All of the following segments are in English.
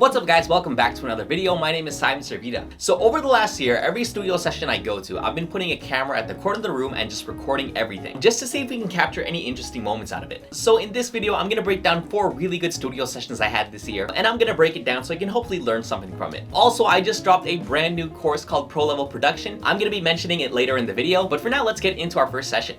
What's up guys, welcome back to another video. My name is Servida. So over the last year, every studio session I go to, I've been putting a camera at the corner of the room and just recording everything, just to see if we can capture any interesting moments out of it. So in this video, I'm gonna break down 4 really good studio sessions I had this year, and I'm gonna break it down so you can hopefully learn something from it. Also, I just dropped a brand new course called Pro Level Production. I'm gonna be mentioning it later in the video, but for now, let's get into our first session.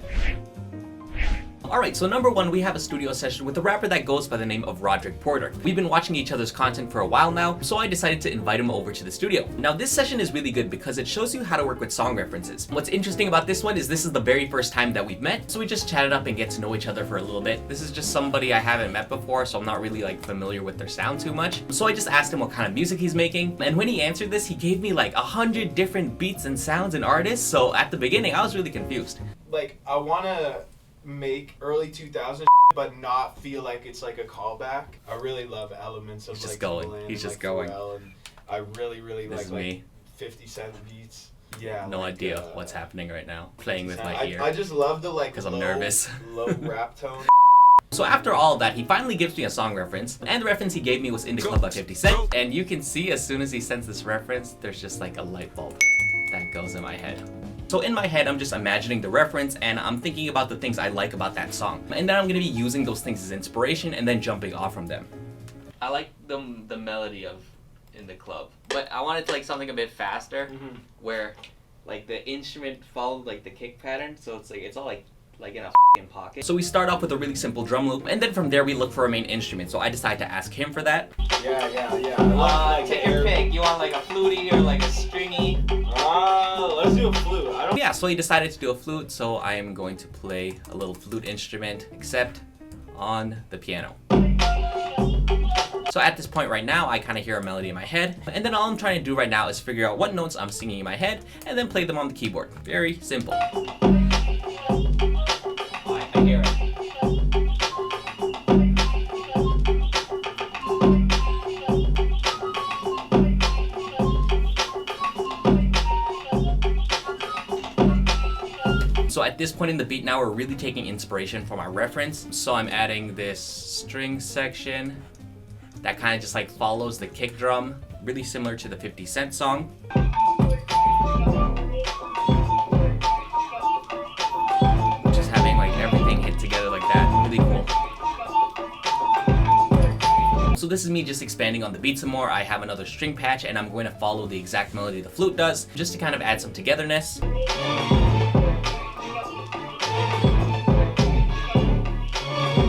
Alright, so number 1, we have a studio session with a rapper that goes by the name of Roderick Porter. We've been watching each other's content for a while now, so I decided to invite him over to the studio. Now this session is really good because it shows you how to work with song references. What's interesting about this one is this is the very first time that we've met, so we just chatted up and get to know each other for a little bit. This is just somebody I haven't met before, so I'm not really familiar with their sound too much. So I just asked him what kind of music he's making, and when he answered this, he gave me like 100 different beats and sounds and artists, so at the beginning I was really confused. I wanna make early 2000s but not feel like it's like a callback. I really love elements of He's just going. And I really This like 50 Cent beats. Yeah. No idea what's happening right now. Playing with my ear. I just love the because I'm nervous. low rap tone. So after all of that, he finally gives me a song reference, and the reference he gave me was In the Club by 50 Cent. And you can see as soon as he sends this reference, there's just like a light bulb that goes in my head. So in my head, I'm just imagining the reference and I'm thinking about the things I like about that song. And then I'm gonna be using those things as inspiration and then jumping off from them. I like the melody of In the Club, but I wanted like something a bit faster, where like the instrument followed like the kick pattern, so it's all like in a pocket. So we start off with a really simple drum loop, and then from there we look for a main instrument. So I decided to ask him for that. Yeah. Take your pick. You want like a fluty or like a stringy? Let's do a flute. Yeah, so he decided to do a flute, so I am going to play a little flute instrument, except on the piano. So at this point right now, I kind of hear a melody in my head, and then all I'm trying to do right now is figure out what notes I'm singing in my head, and then play them on the keyboard. Very simple. I hear it. So at this point in the beat now, we're really taking inspiration from our reference. So I'm adding this string section that kind of just like follows the kick drum, really similar to the 50 Cent song. Just having like everything hit together like that, really cool. So this is me just expanding on the beat some more. I have another string patch and I'm going to follow the exact melody the flute does, just to kind of add some togetherness.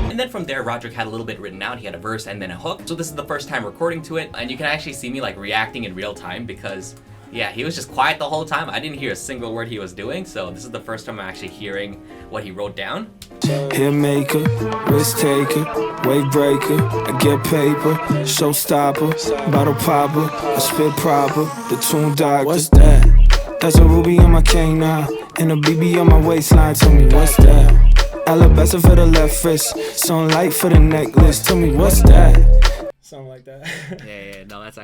And then from there, Roderick had a little bit written out. He had a verse and then a hook. So this is the first time recording to it, and you can actually see me like reacting in real time because, yeah, he was just quiet the whole time. I didn't hear a single word he was doing, so this is the first time I'm actually hearing what he wrote down. Hit maker, risk taker, wave breaker, I get paper, showstopper, bottle popper, I spit proper, the tune doctor. What's that? That's a ruby on my cane now, and a BB on my waistline. Tell me what's that? Alabaster for the left wrist, sunlight for the necklace. Tell me what's that? Something like that. Yeah, no, that's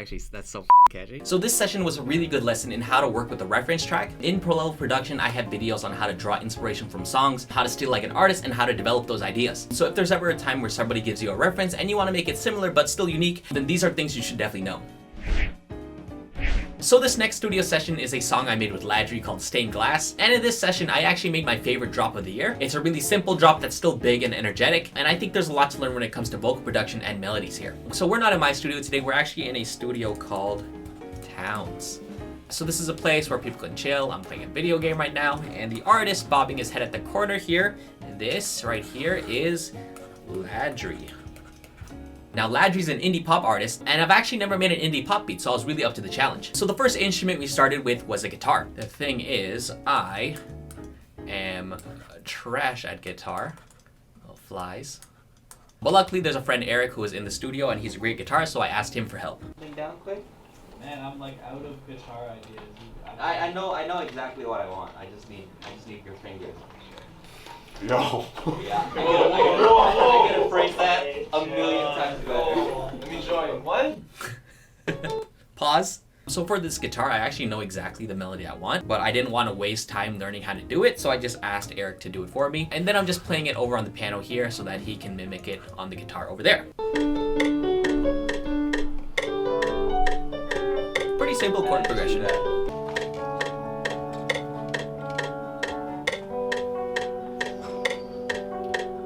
so catchy. So this session was a really good lesson in how to work with the reference track. In Pro Level Production, I have videos on how to draw inspiration from songs, how to steal like an artist, and how to develop those ideas. So if there's ever a time where somebody gives you a reference and you want to make it similar but still unique, then these are things you should definitely know. So this next studio session is a song I made with Ladry called Stained Glass, and in this session I actually made my favorite drop of the year. It's a really simple drop that's still big and energetic, and I think there's a lot to learn when it comes to vocal production and melodies here. So we're not in my studio today, we're actually in a studio called Towns. So this is a place where people can chill. I'm playing a video game right now, and the artist bobbing his head at the corner here, this right here is Ladry. Now Ladry's an indie pop artist, and I've actually never made an indie pop beat, so I was really up to the challenge. So the first instrument we started with was a guitar. The thing is, I am trash at guitar. Oh, flies. But luckily there's a friend Eric who is in the studio and he's a great guitarist, so I asked him for help. Thing down quick. Man, I'm like out of guitar ideas. I know exactly what I want. I just need your fingers. No. Yeah. I could have phrased that a million times better. Let me join. What? Pause. So for this guitar, I actually know exactly the melody I want, but I didn't want to waste time learning how to do it, so I just asked Eric to do it for me. And then I'm just playing it over on the piano here so that he can mimic it on the guitar over there. simple chord progression.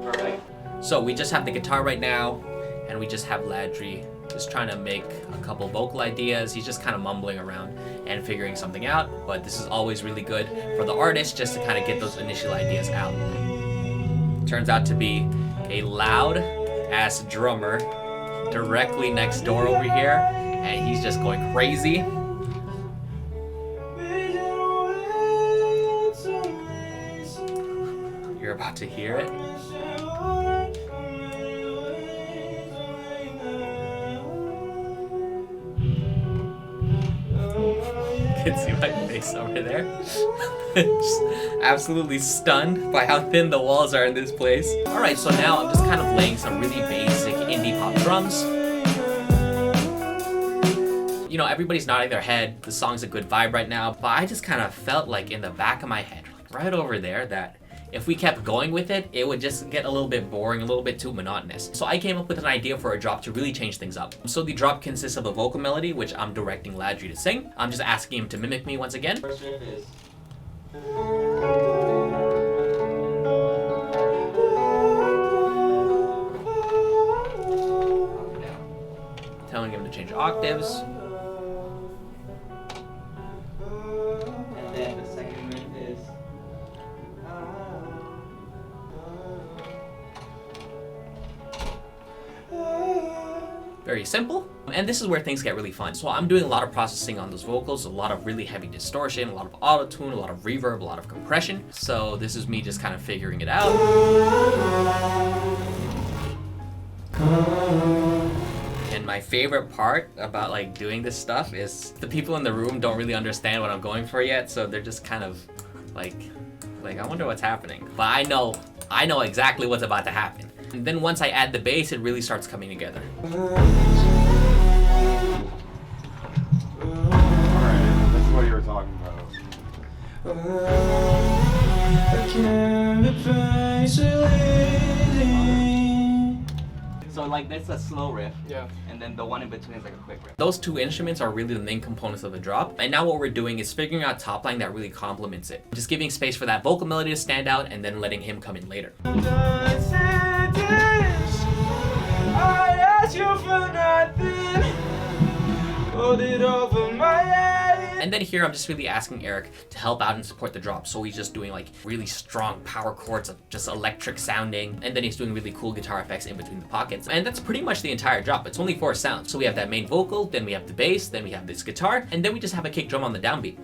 Perfect. So we just have the guitar right now, and we just have Ladry just trying to make a couple vocal ideas. He's just kind of mumbling around and figuring something out, but this is always really good for the artist just to kind of get those initial ideas out. Turns out to be a loud ass drummer directly next door over here, and he's just going crazy. You're about to hear it. You can see my face over there. Just absolutely stunned by how thin the walls are in this place. Alright, so now I'm just kind of laying some really basic indie pop drums. You know, everybody's nodding their head. The song's a good vibe right now, but I just kind of felt like in the back of my head, like right over there, that if we kept going with it, it would just get a little bit boring, a little bit too monotonous. So I came up with an idea for a drop to really change things up. So the drop consists of a vocal melody, which I'm directing Ladry to sing. I'm just asking him to mimic me once again. First riff is. Telling him to change octaves. And then the second riff is. Very simple. And this is where things get really fun. So I'm doing a lot of processing on those vocals, a lot of really heavy distortion, a lot of auto-tune, a lot of reverb, a lot of compression. So this is me just kind of figuring it out. And my favorite part about like doing this stuff is the people in the room don't really understand what I'm going for yet, so they're just kind of like I wonder what's happening. But I know exactly what's about to happen. And then once I add the bass, it really starts coming together. Alright, this is what you were talking about. So like that's a slow riff. Yeah. And then the one in between is like a quick riff. Those two instruments are really the main components of the drop. And now what we're doing is figuring out top line that really complements it. Just giving space for that vocal melody to stand out and then letting him come in later. And then here I'm just really asking Eric to help out and support the drop. So he's just doing like really strong power chords of just electric sounding. And then he's doing really cool guitar effects in between the pockets. And that's pretty much the entire drop. It's only 4 sounds. So we have that main vocal, then we have the bass, then we have this guitar, and then we just have a kick drum on the downbeat.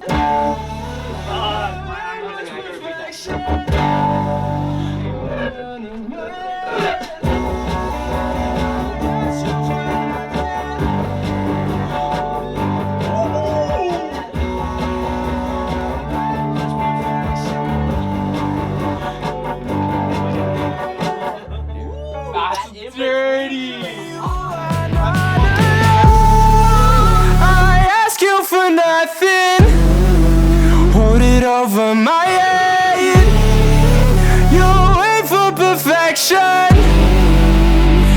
Over my head, you wait for perfection.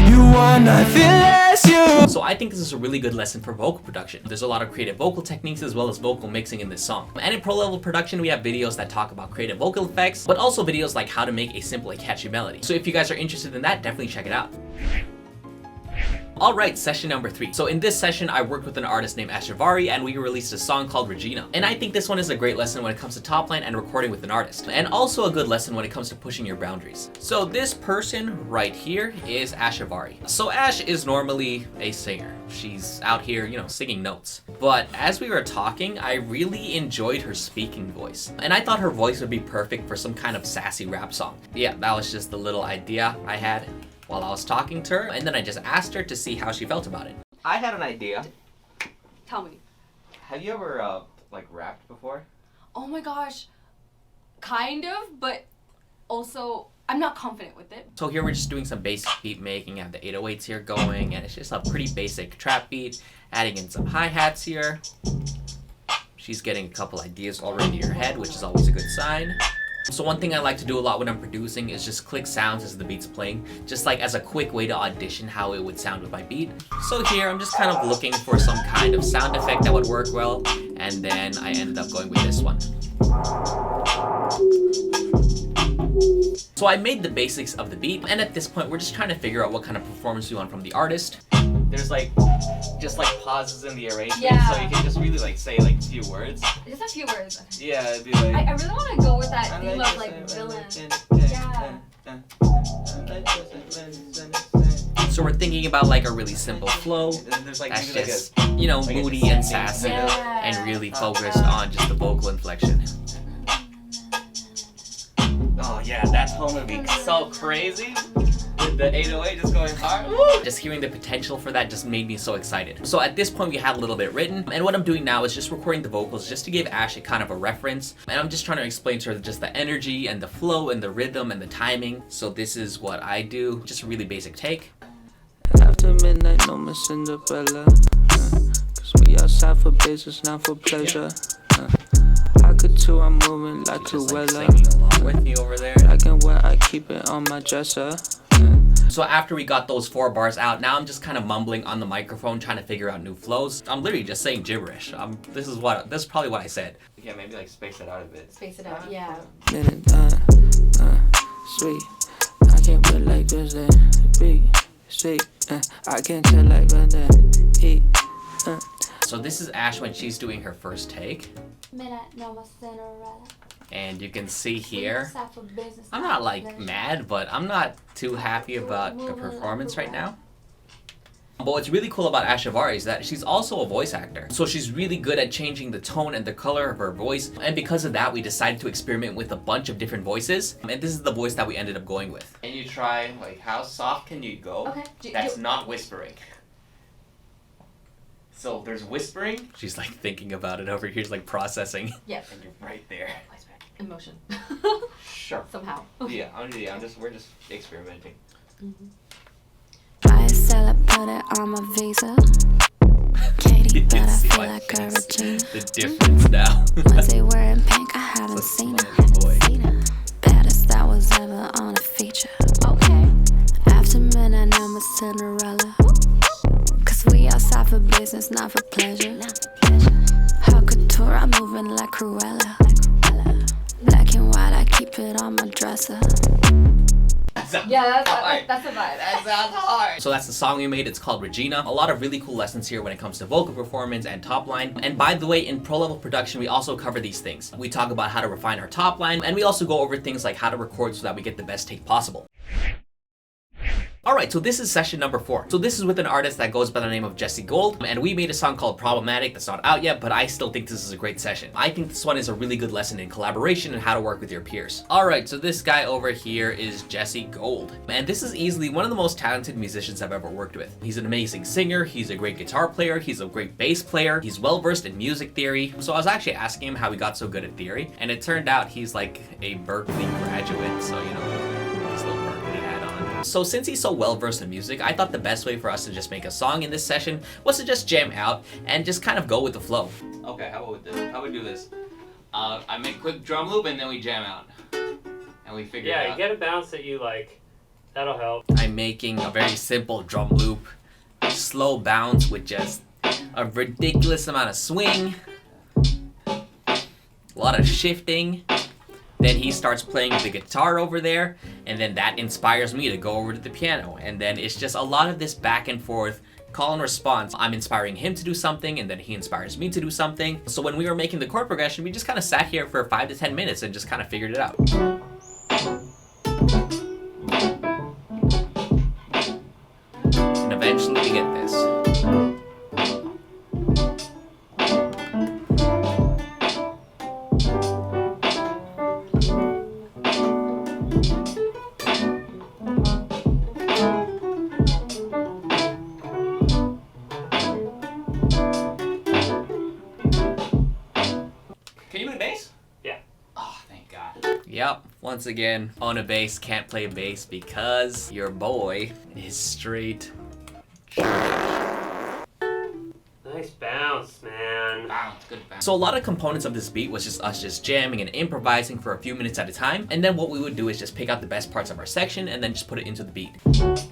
You want nothing less. You. So I think this is a really good lesson for vocal production. There's a lot of creative vocal techniques as well as vocal mixing in this song. And in pro level production, we have videos that talk about creative vocal effects, but also videos like how to make a simple and catchy melody. So if you guys are interested in that, definitely check it out. Alright, session number 3. So in this session, I worked with an artist named Ashivari and we released a song called Regina. And I think this one is a great lesson when it comes to top line and recording with an artist. And also a good lesson when it comes to pushing your boundaries. So this person right here is Ashivari. So Ash is normally a singer. She's out here, you know, singing notes. But as we were talking, I really enjoyed her speaking voice. And I thought her voice would be perfect for some kind of sassy rap song. Yeah, that was just the little idea I had while I was talking to her, and then I just asked her to see how she felt about it. I had an idea. Tell me. Have you ever like rapped before? Oh my gosh. Kind of, but also I'm not confident with it. So here we're just doing some basic beat making. I have the 808s here going, and it's just a pretty basic trap beat, adding in some hi-hats here. She's getting a couple ideas already in her head, which is always a good sign. So one thing I like to do a lot when I'm producing is just click sounds as the beat's playing, just like as a quick way to audition how it would sound with my beat. So here I'm just kind of looking for some kind of sound effect that would work well, and then I ended up going with this one. So I made the basics of the beat, and at this point we're just trying to figure out what kind of performance we want from the artist. There's like, just like pauses in the arrangement, Yeah. so you can just really like say like a few words. Just a few words. Yeah, it'd be like. I really want to go with that theme of like villain. Yeah. So we're thinking about like a really simple flow There's like that's maybe like just, you know, like a moody and descending sassy Yeah. and really focused on just the vocal inflection. oh yeah, that's gonna be so crazy. With the 808 just going hard. Just hearing the potential for that just made me so excited. So at this point we had a little bit written, and what I'm doing now is just recording the vocals just to give Ash a kind of a reference, and I'm just trying to explain to her just the energy and the flow and the rhythm and the timing. So this is what I do, just a really basic take. After midnight, no more Cinderella. Cause we outside for business, not for pleasure. I could too, I'm moving like She's just like Cruella. singing along with me over there. Black and white, I keep it on my dresser. So after we got those 4 bars out, now I'm just kind of mumbling on the microphone trying to figure out new flows. I'm literally just saying gibberish. This is probably what I said. Yeah, maybe like space it out a bit. Space it out. Yeah. Minute, sweet. I can't put like this, then be sweet. I can't tell like then eat. So this is Ash when she's doing her first take. Midnight, no more Cinderella. And you can see here, Outside for business, I'm not like mad, but I'm not too happy about the performance right now. But what's really cool about Ash Avari is that she's also a voice actor. So she's really good at changing the tone and the color of her voice. And because of that, we decided to experiment with a bunch of different voices. And this is the voice that we ended up going with. And you try like how soft can you go? Okay. That's not whispering. So there's whispering, She's like thinking about it over here, she's like processing. Yeah. and you're right there. Emotion. Sure. Somehow. Yeah, we're just experimenting. I sell it, put it on my visa. Katie, You but can I see feel my like a face. Regina. The difference now. Wednesday wearing pink, I haven't That's seen her. funny, boy. Seen her. Baddest that was ever on a feature. Okay. After midnight, I'm a Cinderella. Cause we outside for business, not for pleasure. Haute couture, I'm moving like Cruella. Black and white, I keep it on my dresser. Yeah, that's a vibe. That sounds hard. So that's the song we made. It's called Regina. A lot of really cool lessons here when it comes to vocal performance and top line. And by the way, in pro level production, we also cover these things. We talk about how to refine our top line, and we also go over things like how to record so that we get the best take possible. Alright, so this is session number 4. So this is with an artist that goes by the name of Jesse Gold, and we made a song called Problematic that's not out yet, but I still think this is a great session. I think this one is a really good lesson in collaboration and how to work with your peers. Alright, so this guy over here is Jesse Gold, and this is easily one of the most talented musicians I've ever worked with. He's an amazing singer, he's a great guitar player, he's a great bass player, he's well versed in music theory. So I was actually asking him how he got so good at theory, and it turned out he's like a Berkeley graduate, so you know, he's a little Berkeley hat on. So since he's so well versed in music, I thought the best way for us to just make a song in this session was to just jam out and just kind of go with the flow. Okay, how about this? How about we do this? I make a quick drum loop and then we jam out. And we figure it Yeah, out. you get a bounce that you like. That'll help. I'm making a very simple drum loop, slow bounce with just a ridiculous amount of swing, a lot of shifting. Then he starts playing the guitar over there, and then that inspires me to go over to the piano. And then it's just a lot of this back and forth, call and response. I'm inspiring him to do something, and then he inspires me to do something. So when we were making the chord progression, we just kind of sat here for 5 to 10 minutes and just kind of figured it out. And eventually we get this. Can you play bass? Yeah. Oh, thank God. Yep, once again, on a bass, can't play bass because your boy is straight. Nice Nice bounce, man. Bounce, good bounce. So a lot of components of this beat was just us just jamming and improvising for a few minutes at a time, and then what we would do is just pick out the best parts of our section and then just put it into the beat. The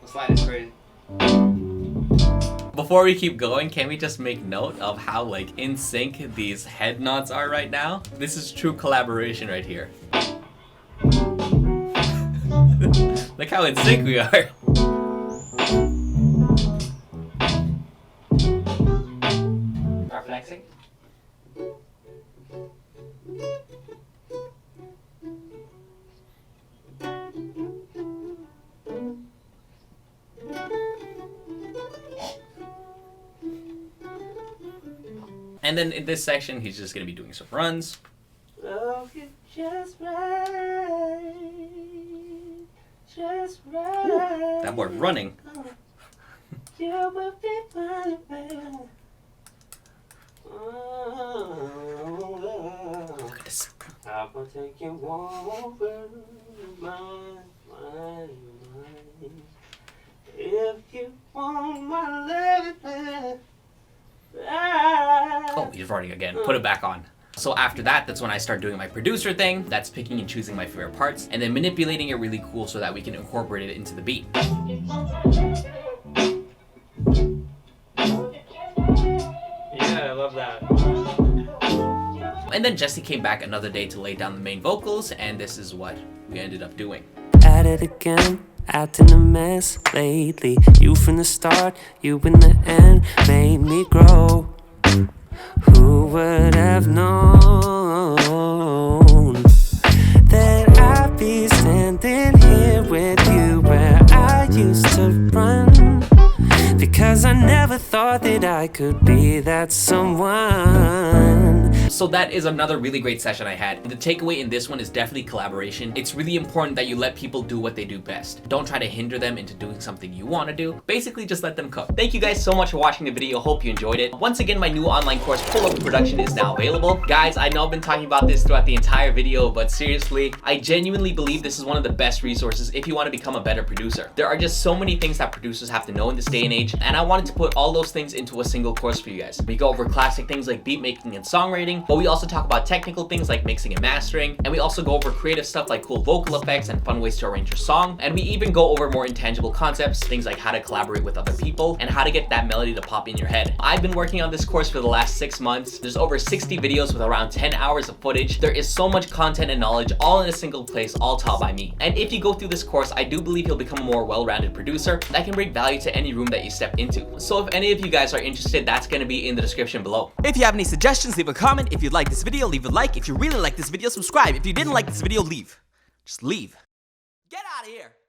slide is crazy. Before we keep going, can we just make note of how like in sync these head nods are right now? This is true collaboration right here. Look how in sync we are. Start flexing. And then in this section, he's just gonna be doing some runs. Love you just right. Just right. That boy running. You will be fine, baby. Look at this. I will take you over my mind. If you want my love, baby. Oh, he's running again. Put it back on. So after that, that's when I start doing my producer thing. That's picking and choosing my favorite parts and then manipulating it really cool so that we can incorporate it into the beat. Yeah, I love that. And then Jesse came back another day to lay down the main vocals, and this is what we ended up doing. At it again, acting a mess lately. You from the start, you in the end, made me grow. Who would have known that I'd be standing here with you where I used to run? Because I never thought that I could be that someone. So that is another really great session I had. The takeaway in this one is definitely collaboration. It's really important that you let people do what they do best. Don't try to hinder them into doing something you want to do. Basically, just let them cook. Thank you guys so much for watching the video. Hope you enjoyed it. Once again, my new online course, Pull Up Production, is now available. Guys, I know I've been talking about this throughout the entire video, but seriously, I genuinely believe this is one of the best resources if you want to become a better producer. There are just so many things that producers have to know in this day and age, and I wanted to put all those things into a single course for you guys. We go over classic things like beat making and songwriting, but we also talk about technical things like mixing and mastering, and we also go over creative stuff like cool vocal effects and fun ways to arrange your song, and we even go over more intangible concepts, things like how to collaborate with other people and how to get that melody to pop in your head. I've been working on this course for the last 6 months. There's over 60 videos with around 10 hours of footage. There is so much content and knowledge all in a single place, all taught by me. And if you go through this course, I do believe you'll become a more well-rounded producer that can bring value to any room that you step into. So if any of you guys are interested, that's going to be in the description below. If you have any suggestions, leave a comment. If you like this video, leave a like. If you really like this video, subscribe. If you didn't like this video, leave. Just leave. Get out of here.